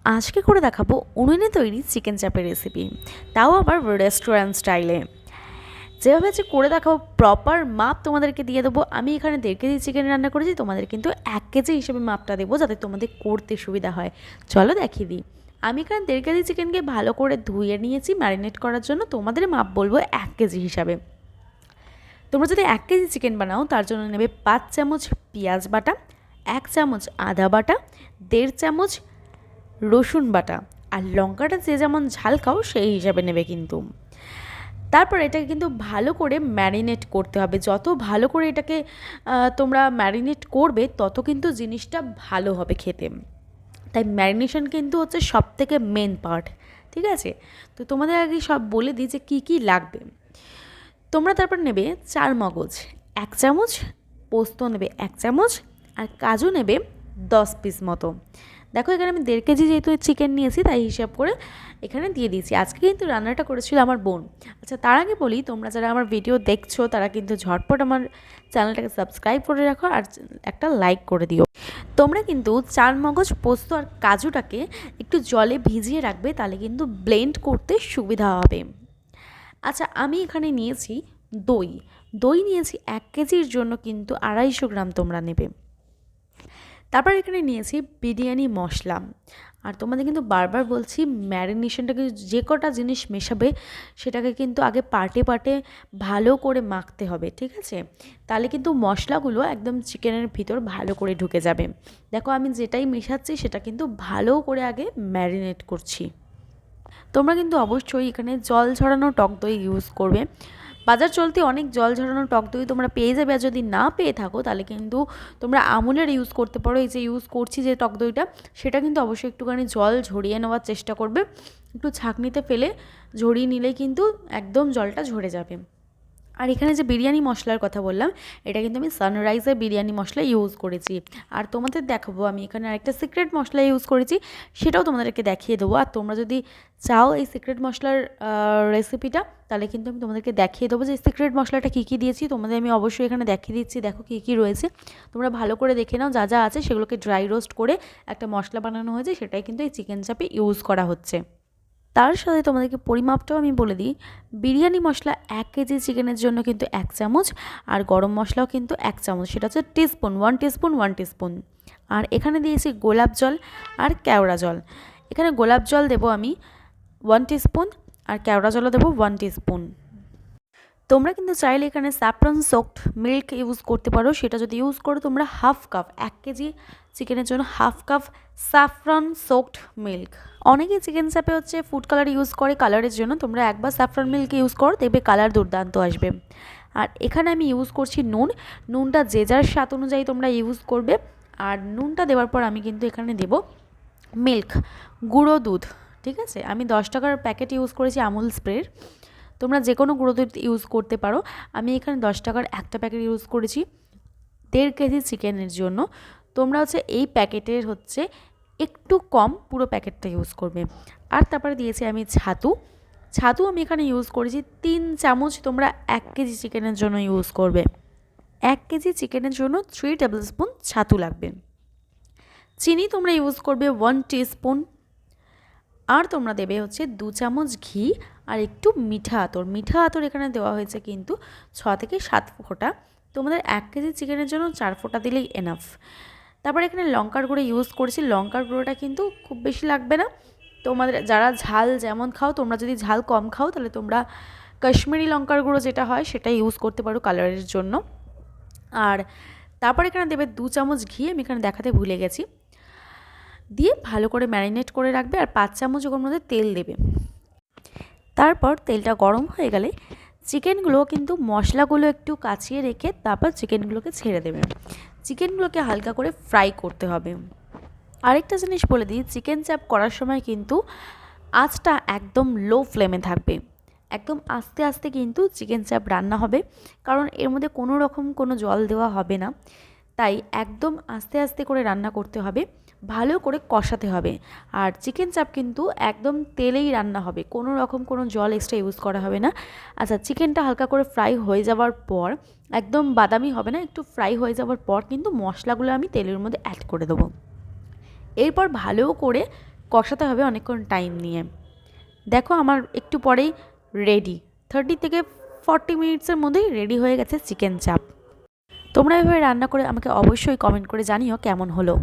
আজকে করে দেখাবো উনুনে তৈরি চিকেন চাপের রেসিপি, তাও আবার রেস্টুরেন্ট স্টাইলে। যেভাবে যে করে দেখাবো প্রপার মাপ তোমাদেরকে দিয়ে দেবো। আমি এখানে 1.5 কেজি চিকেন রান্না করেছি, তোমাদের কিন্তু 1 কেজি হিসেবে মাপটা দেবো যাতে তোমাদের করতে সুবিধা হয়। চলো দেখিয়ে দিই। আমি এখানে 1.5 কেজি চিকেনকে ভালো করে ধুয়ে নিয়েছি ম্যারিনেট করার জন্য। তোমাদের মাপ বলবো 1 কেজি হিসাবে। তোমরা যদি 1 কেজি চিকেন বানাও তার জন্য নেবে 5 চামচ পেঁয়াজ বাটা, 1 চামচ আদা বাটা, 1.5 চামচ রসুন বাটা, আর লঙ্কাটা যে যেমন ঝাল খাও সেই হিসাবে নেবে কিন্তু। তারপর এটাকে কিন্তু ভালো করে ম্যারিনেট করতে হবে। যত ভালো করে এটাকে তোমরা ম্যারিনেট করবে তত কিন্তু জিনিসটা ভালো হবে খেতে। তাই ম্যারিনেশন কিন্তু হচ্ছে সব থেকে মেন পার্ট, ঠিক আছে? তো তোমাদের আগে সব বলে দিই যে কী কী লাগবে। তোমরা তারপর নেবে 4 মগজ 1 চামচ, পোস্ত নেবে 1 চামচ, আর কাজু নেবে 10 পিস মতো। দেখো এখানে আমি 1.5 কেজি যেহেতু চিকেন নিয়েছি তাই হিসাব করে এখানে দিয়ে দিয়েছি। আজকে কিন্তু রান্নাটা করেছিল আমার বোন। আচ্ছা, তার আগে বলি, তোমরা যারা আমার ভিডিও দেখছো তারা কিন্তু ঝটপট আমার চ্যানেলটাকে সাবস্ক্রাইব করে রাখো আর একটা লাইক করে দিও। তোমরা কিন্তু 4 মগজ, পোস্ত আর কাজুটাকে একটু জলে ভিজিয়ে রাখবে, তাহলে কিন্তু ব্লেন্ড করতে সুবিধা হবে। আচ্ছা, আমি এখানে নিয়েছি দই। দই নিয়েছি 1 কেজির জন্য কিন্তু 250 গ্রাম তোমরা নেবে। তারপর এখানে নিয়েছি বিরিয়ানি মশলা। আর তোমাদের কিন্তু বারবার বলছি, ম্যারিনেশনটাকে যে কটা জিনিস মেশাবে সেটাকে কিন্তু আগে পার্টে পার্টে ভালো করে মাখতে হবে, ঠিক আছে? তাহলে কিন্তু মশলাগুলো একদম চিকেনের ভিতর ভালো করে ঢুকে যাবে। দেখো আমি যেটাই মেশাচ্ছি সেটা কিন্তু ভালো করে আগে ম্যারিনেট করছি। তোমরা কিন্তু অবশ্যই এখানে জল ঝরানো টক দই ইউজ করবে। বাজার চলতি অনেক জল ঝরানো টক দই তোমরা পেয়ে যাবে। আর যদি না পেয়ে থাকো তাহলে কিন্তু তোমরা আমুলের ইউজ করতে পারো। এই যে ইউজ করছি যে টক দইটা, সেটা কিন্তু অবশ্যই একটুখানি জল ঝরিয়ে নেওয়ার চেষ্টা করবে। একটু ছাঁকনিতে ফেলে ঝরিয়ে নিলেই কিন্তু একদম জলটা ঝরে যাবে। আর এখানে যে বিরিয়ানি মশলার কথা বললাম, এটা কিন্তু আমি সানরাইজের বিরিয়ানি মশলা ইউজ করেছি। আর তোমাদের দেখাবো আমি এখানে আরেকটা সিক্রেট মশলা ইউজ করেছি, সেটাও তোমাদেরকে দেখিয়ে দেবো। আর তোমরা যদি চাও এই সিক্রেট মশলার রেসিপিটা, তাহলে কিন্তু আমি তোমাদেরকে দেখিয়ে দেবো যে সিক্রেট মশলাটা কী কী দিয়েছি। তোমাদের আমি অবশ্যই এখানে দেখিয়ে দিচ্ছি, দেখো কী কী রয়েছে। তোমরা ভালো করে দেখে নাও, যা যা আছে সেগুলোকে ড্রাই রোস্ট করে একটা মশলা বানানো হয়েছে, সেটাই কিন্তু এই চিকেন চাপে ইউজ করা হচ্ছে। তার সাথে তোমাদেরকে পরিমাপটাও আমি বলে দিই। বিরিয়ানি মশলা 1 কেজি চিকেনের জন্য কিন্তু 1 চামচ, আর গরম মশলাও কিন্তু 1 চামচ, সেটা হচ্ছে টিস্পুন, 1 টিস্পুন 1 টিস্পুন। আর এখানে দিয়েছি গোলাপ জল আর কেওড়া জল। এখানে গোলাপ জল দেবো আমি 1 টিস্পুন, আর কেওড়া জলও দেবো 1 টিস্পুন। তোমরা কিন্তু চাইলে এখানে স্যাফরন সোকড মিল্ক ইউজ করতে পারো। সেটা যদি ইউজ করো তোমরা হাফ কাপ, 1 কেজি চিকেনের জন্য half cup saffron soaked milk. অনেকেই চিকেন চাপে হচ্ছে ফুড কালার ইউজ করে কালারের জন্য। তোমরা একবার স্যাফরন মিল্ক ইউজ করো, দেখবে কালার দুর্দান্ত আসবে। আর এখানে আমি ইউজ করছি নুন। নুনটা যে যার স্বাদ অনুযায়ী তোমরা ইউজ করবে। আর নুনটা দেওয়ার পর আমি কিন্তু এখানে দেবো মিল্ক, গুঁড়ো দুধ, ঠিক আছে? আমি 10 টাকার প্যাকেট ইউজ করেছি আমুল স্প্রের। তোমরা যে কোনো গুঁড়ো দুধ ইউজ করতে পারো। আমি এখানে 10 টাকার একটা প্যাকেট ইউজ করেছি 1.5 কেজি চিকেনের জন্য। তোমরা হচ্ছে এই প্যাকেটের হচ্ছে একটু কম পুরো প্যাকেটটা ইউজ করবে। আর তারপরে দিয়েছি আমি ছাতু। ছাতু আমি এখানে ইউজ করেছি 3 চামচ। তোমরা 1 কেজি চিকেনের জন্য ইউজ করবে। 1 কেজি চিকেনের জন্য 3 টেবিল স্পুন ছাতু লাগবে। চিনি তোমরা ইউজ করবে 1 টিস্পুন। আর তোমরা দেবে হচ্ছে 2 চামচ ঘি আর একটু মিঠা আতর। মিঠা আতর এখানে দেওয়া হয়েছে কিন্তু 6 থেকে 7 ফোঁটা। তোমাদের 1 কেজি চিকেনের জন্য 4 ফোঁটা দিলেই এনাফ। তারপর এখানে লঙ্কার গুঁড়ো ইউজ করেছি। লঙ্কার গুঁড়োটা কিন্তু খুব বেশি লাগবে না। তোমাদের যারা ঝাল যেমন খাও, তোমরা যদি ঝাল কম খাও তাহলে তোমরা কাশ্মীরি লঙ্কার গুঁড়ো যেটা হয় সেটা ইউজ করতে পারো কালারের জন্য। আর তারপর এখানে দেবে 2 চামচ ঘি, আমি এখানে দেখাতে ভুলে গেছি। দিয়ে ভালো করে ম্যারিনেট করে রাখবে। আর 5 চামচ ওর মধ্যে তেল দেবে। তারপর তেলটা গরম হয়ে গেলে চিকেনগুলো কিন্তু মশলাগুলো একটু কাছিয়ে রেখে তারপর চিকেনগুলোকে ছেড়ে দেবে। চিকেনগুলোকে হালকা করে ফ্রাই করতে হবে। আরেকটা জিনিস বলে দিই, চিকেন চাপ করার সময় কিন্তু আঁচটা একদম লো ফ্লেমে থাকবে। একদম আস্তে আস্তে কিন্তু চিকেন চাপ রান্না হবে, কারণ এর মধ্যে কোনো রকম কোনো জল দেওয়া হবে না। তাই একদম আস্তে আস্তে করে রান্না করতে হবে, ভালো করে কষাতে হবে। আর চিকেন চাপ কিন্তু একদম তেলেই রান্না হবে, কোনো রকম কোনো জল এক্সট্রা ইউজ করা হবে না। আচ্ছা, চিকেনটা হালকা করে ফ্রাই হয়ে যাওয়ার পর, একদম বাদামি হবে না, একটু ফ্রাই হয়ে যাওয়ার পর কিন্তু মশলাগুলো আমি তেলের মধ্যে অ্যাড করে দেবো। এরপর ভালো করে কষাতে হবে অনেকক্ষণ টাইম নিয়ে। দেখো আমার একটু পরেই রেডি, 30 থেকে 40 মিনিটসের মধ্যেই রেডি হয়ে গেছে চিকেন চাপ। তোমরা এভাবে রান্না করে আমাকে অবশ্যই কমেন্ট করে জানিও কেমন হলো।